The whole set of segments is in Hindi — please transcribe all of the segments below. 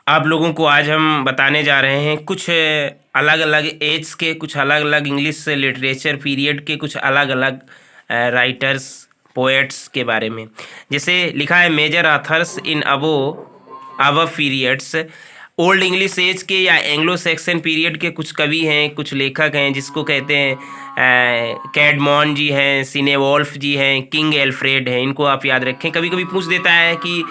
आप लोगों को आज हम बताने जा रहे हैं कुछ अलग अलग एज के, कुछ अलग अलग इंग्लिश लिटरेचर पीरियड के कुछ अलग अलग राइटर्स, पोएट्स के बारे में। जैसे लिखा है major authors in above periods. Old English age के या एंग्लो सैक्सन पीरियड के कुछ कवि हैं, कुछ लेखक हैं, जिसको कहते हैं कैडमॉन जी हैं, सिनेवॉल्फ जी हैं, किंग एल्फ्रेड हैं। इनको आप याद रखें। कभी कभी पूछ देता है कि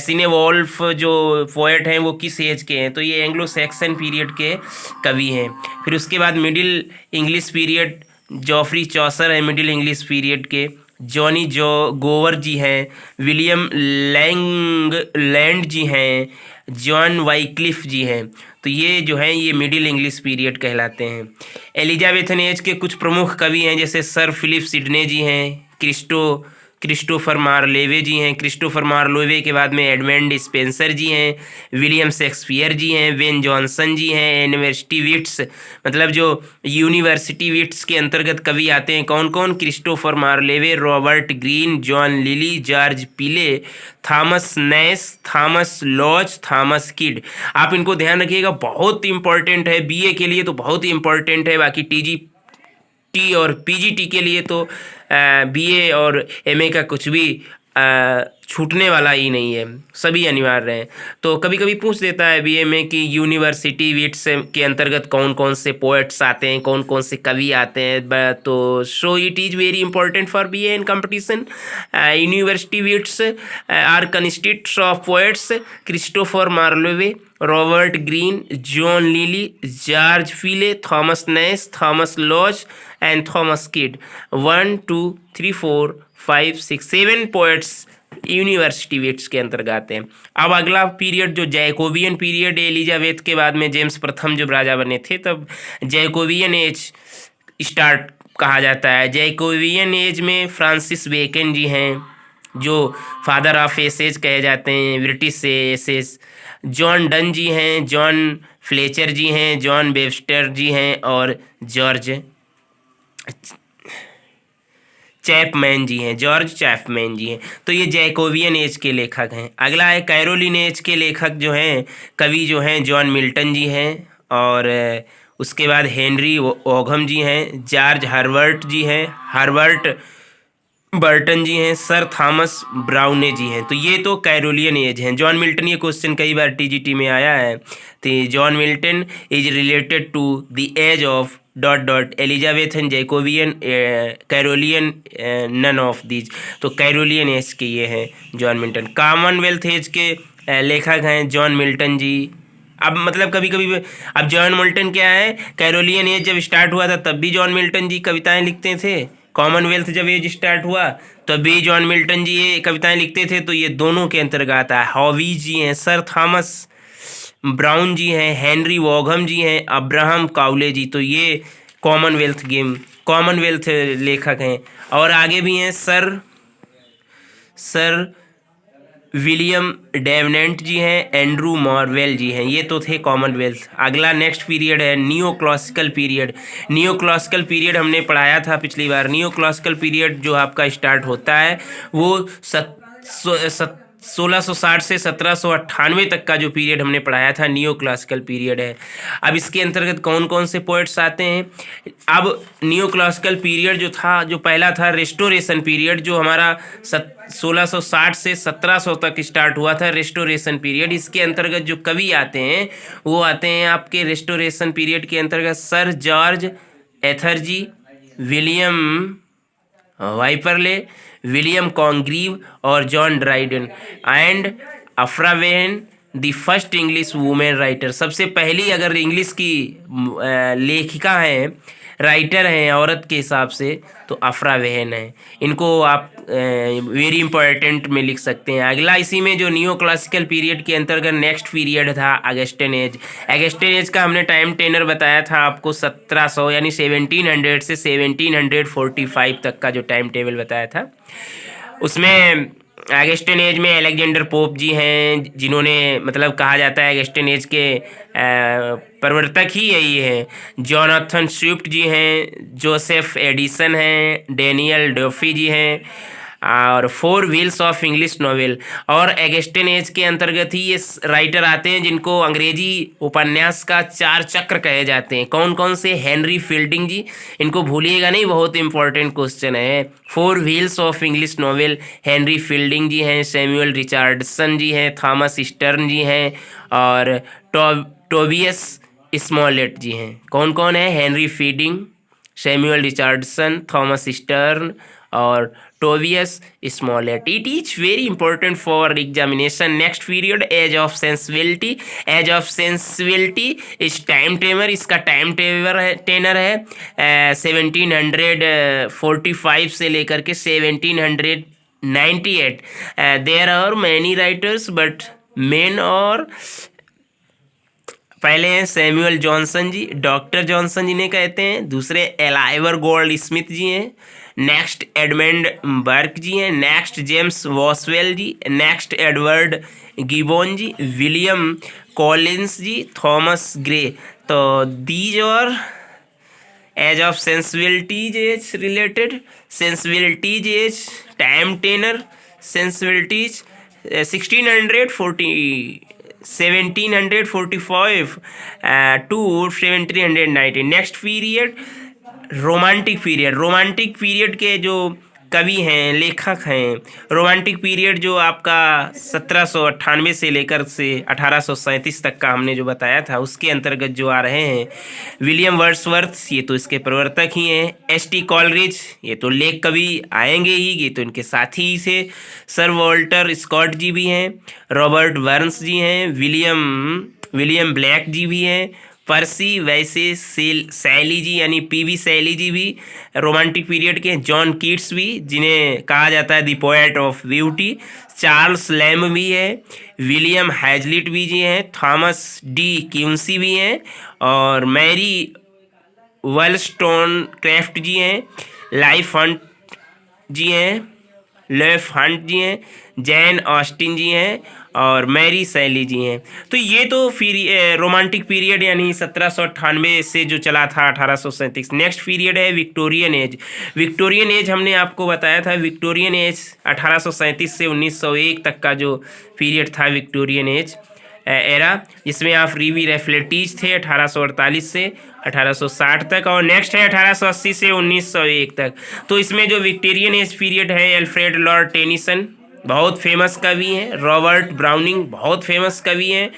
सिनेवॉल्फ जो पोएट हैं वो किस एज के हैं, तो ये एंग्लो सैक्सन पीरियड के कवि हैं। फिर उसके बाद मिडिल इंग्लिश पीरियड, जॉफ्री चौसर है मिडिल इंग्लिश पीरियड के। जॉनी जो गोवर जी हैं, विलियम लैंड जी हैं, जॉन वाइक्लिफ जी हैं। तो ये जो हैं ये मिडिल इंग्लिश पीरियड कहलाते हैं। एलिजाबेथन एज के कुछ प्रमुख कवि हैं, जैसे सर फिलिप सिडने जी हैं, क्रिस्टोफर मार्लेवे जी हैं। क्रिस्टोफर मार्लोवे के बाद में एडमंड स्पेंसर जी हैं, विलियम शेक्सपियर जी हैं, वेन जॉनसन जी हैं, यूनिवर्सिटी विट्स, मतलब जो यूनिवर्सिटी विट्स के अंतर्गत कवि आते हैं कौन कौन? Christopher Marlowe, Robert Greene, John Lyly, George Peele, Thomas Nashe, Thomas Lodge, Thomas Kyd. आप इनको ध्यान रखिएगा, बहुत इंपॉर्टेंट है बीए के लिए, तो बहुत ही इंपॉर्टेंट है। बाकी टी और पीजीटी के लिए तो बीए और एमए का कुछ भी छूटने वाला ही नहीं है, सभी अनिवार्य हैं। तो कभी कभी पूछ देता है बीए में कि यूनिवर्सिटी विट्स के अंतर्गत कौन कौन से पोएट्स आते हैं, कौन कौन से कवि आते हैं। तो so it is very important for BA in competition. University wits are consists of poets Christopher Marlowe, Robert Greene, John Lyly, George Peele, Thomas Nashe, Thomas Lodge and Thomas Kyd. 1 2 3 4 5 6 7 poets university wits के अंतर्गत आते हैं। अब अगला पीरियड जो जैकोबियन पीरियड, एलिजाबेथ के बाद में जेम्स प्रथम जब राजा बने थे तब जैकोबियन एज स्टार्ट कहा जाता है। जैकोबियन एज में फ्रांसिस बेकन जी हैं, जो फादर ऑफ एसेज कहे जाते हैं, ब्रिटिश एसेज। जॉन डन जी हैं, जॉन फ्लेचर जी हैं, जॉन वेबस्टर जी हैं और जॉर्ज चैपमैन जी हैं, जॉर्ज चैपमैन जी हैं। तो ये जैकोबियन एज के लेखक हैं। अगला है कैरोलिन एज के लेखक जो हैं, कवि जो हैं, जॉन मिल्टन जी हैं, और उसके बाद हेनरी ओघम जी हैं, जॉर्ज हर्बर्ट बर्टन जी हैं, सर थॉमस ब्राउने जी हैं। तो ये तो कैरोलियन एज हैं। जॉन मिल्टन, ये क्वेश्चन कई बार टीजीटी में आया है। तो John Milton is related to the age of dot dot Elizabethan, Jacobean, Carolean, none of these. तो कैरोलियन एज के ये हैं जॉन मिल्टन। कॉमनवेल्थ एज के लेखक हैं जॉन मिल्टन जी। अब मतलब कभी कभी अब जॉन मिल्टन क्या है, कैरोलियन एज जब स्टार्ट हुआ था तब भी जॉन मिल्टन जी कविताएं लिखते थे। कॉमनवेल्थ जब एज स्टार्ट हुआ तब भी जॉन मिल्टन जी ये कविताएं लिखते थे। तो ये दोनों के अंतर्गत आता है। हॉवीज जी हैं, सर थॉमस ब्राउन जी हैं, हेनरी वॉघम जी हैं, अब्राहम काउले जी। तो ये कॉमनवेल्थ लेखक हैं। और आगे भी हैं सर विलियम डेवनेंट जी हैं, एंड्रू मॉरवेल जी हैं। ये तो थे कॉमनवेल्थ। अगला नेक्स्ट पीरियड है neo classical period. Neo classical period हमने पढ़ाया था पिछली बार। नियो क्लासिकल पीरियड जो आपका स्टार्ट होता है वो 1660 से 1798 तक का जो पीरियड हमने पढ़ाया था नियो क्लासिकल पीरियड है। अब इसके अंतर्गत कौन कौन से पोएट्स आते हैं? अब नियो क्लासिकल पीरियड जो था, जो पहला था रेस्टोरेशन पीरियड, जो हमारा 1660 से 1700 तक स्टार्ट हुआ था रेस्टोरेशन पीरियड। इसके अंतर्गत जो कवि आते हैं वो आते हैं आपके रेस्टोरेशन पीरियड के अंतर्गत Sir George Etherege, William Wycherley, William Congreve और John Dryden and Aphra Behn, the first English women writer. सबसे पहली अगर इंग्लिश की लेखिका हैं, राइटर हैं औरत के हिसाब से, तो अफ्रा वेहन है। इनको आप वेरी इंपॉर्टेंट में लिख सकते हैं। अगला इसी में जो नियो क्लासिकल पीरियड के अंतर्गत नेक्स्ट पीरियड था अगस्टन एज। अगस्टन एज का हमने टाइम टेनर बताया था आपको 1700 यानी 1700 से 1745 तक का जो टाइम टेबल बताया था। उसमें अगस्टन एज में अलेक्जेंडर पोप जी हैं, जिन्होंने मतलब कहा जाता है अगस्टन एज के प्रवर्तक ही यही हैं। जॉनथन स्विफ्ट जी हैं, जोसेफ एडिसन हैं, डेनियल डॉफी जी हैं, और four wheels of English novel. और एगस्टिन एज के अंतर्गत ही ये राइटर आते हैं जिनको अंग्रेजी उपन्यास का चार चक्र कहे जाते हैं। कौन कौन से? हेनरी फील्डिंग जी, इनको भूलिएगा नहीं, बहुत इंपॉर्टेंट क्वेश्चन है। Four wheels of English novel, Henry Fielding ji हैं, सैमुअल रिचर्डसन जी हैं, थॉमस स्टर्न जी हैं और टोबियस स्मॉलेट जी हैं। कौन कौन है? Henry Fielding, Samuel Richardson, Thomas Sterne और Tobias Smollett. It is very important for examination. Next period, age of sensibility. Age of sensibility इस टाइम टेबल, इसका टाइम टेनर है 1745 से लेकर के 1798। There are many writers but main और पहले हैं Samuel Johnson ji, doctor Johnson ji ने कहते हैं। दूसरे एलाइवर गोल्ड स्मिथ जी हैं। नेक्स्ट एडमंड बर्क जी हैं। Next James Boswell ji. Next Edward Gibbon ji, William Collins ji, Thomas Gray. तो these are age of sensibilities age related, sensibilities age time tenure, sensibilities 1745 to 1790। Next period romantic period. Romantic period के जो कवि हैं, लेखक हैं, रोमांटिक पीरियड जो आपका 1798 से लेकर से 1837 तक का हमने जो बताया था, उसके अंतर्गत जो आ रहे हैं, विलियम वर्ड्सवर्थ, ये तो इसके प्रवर्तक ही हैं। एस.टी. कॉलरिज, ये तो लेख कवि आएंगे ही, ये तो इनके साथी ही थे। सर वॉल्टर स्कॉट जी भी हैं। रॉबर्ट बर्न्स जी हैं। विलियम ब्लैक जी भी हैं। पर्सी वैसे सैली जी यानी पीवी सैली जी भी रोमांटिक पीरियड के। जॉन कीट्स भी, जिन्हें कहा जाता है the poet of beauty. Charles lamb भी है। विलियम हैजलिट भी जी हैं। थॉमस डी क्यूंसी भी हैं और मैरी वॉलस्टोनक्राफ्ट जी हैं। लाइफ हंट जी हैं, लेफ हंट जी हैं, जैन ऑस्टिन जी हैं और मैरी सैली जी हैं। तो ये तो फिर रोमांटिक पीरियड यानी 1798 से जो चला था 1837। नेक्स्ट पीरियड है विक्टोरियन एज। विक्टोरियन एज हमने आपको बताया था, विक्टोरियन एज 1837 से 1901 तक का जो पीरियड था विक्टोरियन एज एरा, जिसमें आप रीवी रेफ्लेटीज थे 1848 से 1860 तक, और नेक्स्ट है 1880 से 1901 तक। तो इसमें जो विक्टोरियन एज पीरियड है, एल्फ्रेड लॉर्ड टेनिसन बहुत फेमस कवि हैं, रॉबर्ट ब्राउनिंग बहुत फेमस कवि हैं,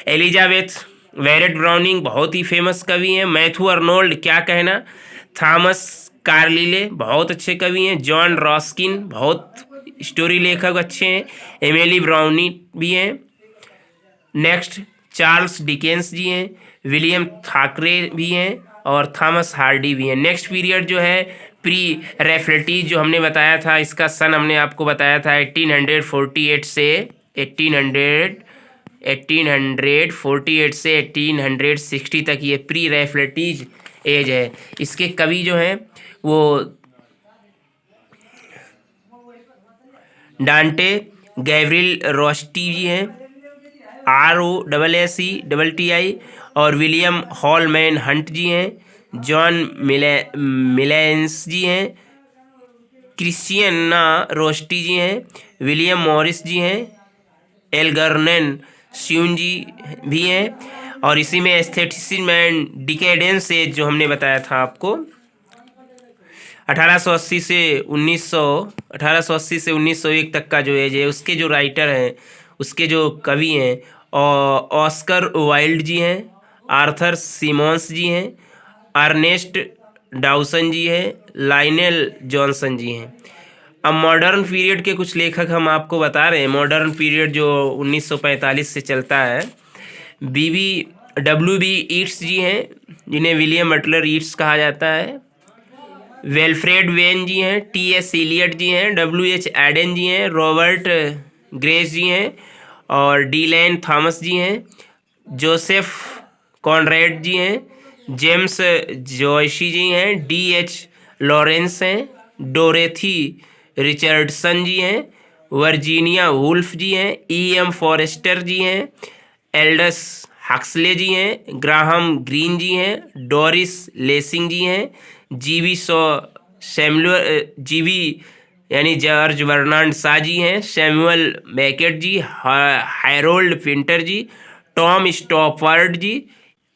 एलिजाबेथ वेरेट ब्राउनिंग बहुत ही फेमस कवि हैं, मैथ्यू अर्नोल्ड क्या कहना, थॉमस कार्लिले बहुत अच्छे कवि हैं, जॉन रॉस्किन बहुत स्टोरी लेखक अच्छे हैं, एमिली ब्राउनी भी हैं। नेक्स्ट चार्ल्स डिकेंस जी हैं, विलियम थाकरे भी हैं और थॉमस हार्डी भी हैं। नेक्स्ट पीरियड जो है प्री रेफ्लेटीज जो हमने बताया था, इसका सन हमने आपको बताया था 1848 से 1860 तक ये प्री रेफ्लेटीज एज है। इसके कवि जो हैं वो डांटे गैब्रियल रोस्टी जी हैं, ROSSETTI, और विलियम हॉलमैन हंट जी हैं, जॉन मिलेंस जी हैं, क्रिश्चियना रोस्टी जी हैं, विलियम मॉरिस जी हैं, एल्गर्नन स्यून जी भी हैं। और इसी में एस्थेटिसिज्म एंड डिकेडेंस एज जो हमने बताया था आपको 1880 से 1901 तक का जो एज है, उसके जो राइटर हैं, उसके जो कवि हैं, ऑस्कर वाइल्ड जी हैं, आर्थर सिमोंस जी हैं, अर्नेस्ट डाउसन जी हैं, लाइनेल जॉनसन जी हैं। अब मॉडर्न पीरियड के कुछ लेखक हम आपको बता रहे हैं। मॉडर्न पीरियड जो 1945 से चलता है, WB ईट्स जी हैं, जिन्हें विलियम बटलर ईट्स कहा जाता है, वेल्फ्रेड वेन जी हैं, TS इलियट जी हैं, WH एडन जी हैं, रॉबर्ट ग्रेस जी हैं और डीलैन थॉमस जी हैं, जोसेफ कॉनरेड जी हैं, जेम्स जॉयसी जी हैं, DH लॉरेंस हैं, डोरेथी रिचर्डसन जी हैं, वर्जीनिया वुल्फ जी हैं, EM फॉरेस्टर जी हैं, एल्डस हक्सले जी हैं, ग्राहम ग्रीन जी हैं, डोरिस लेसिंग जी हैं, GV यानी जॉर्ज बर्नार्ड शा जी हैं, सैमुअल बेकेट जी, हैरोल्ड पिंटर जी, टॉम स्टॉपवर्ड जी।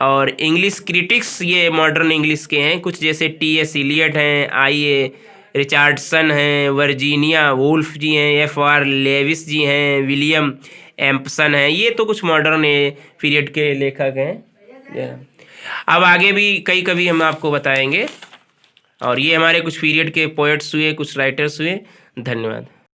और इंग्लिश क्रिटिक्स ये मॉडर्न इंग्लिश के हैं कुछ, जैसे टी.एस. इलियट हैं, आई.ए. रिचार्डसन हैं, वर्जीनिया वुल्फ जी हैं, एफ.आर. लेविस जी हैं, विलियम एम्पसन हैं। ये तो कुछ मॉडर्न पीरियड के लेखक हैं। अब आगे भी कई कवि हम आपको बताएंगे। और ये हमारे कुछ पीरियड के पोएट्स हुए, कुछ राइटर्स हुए। धन्यवाद।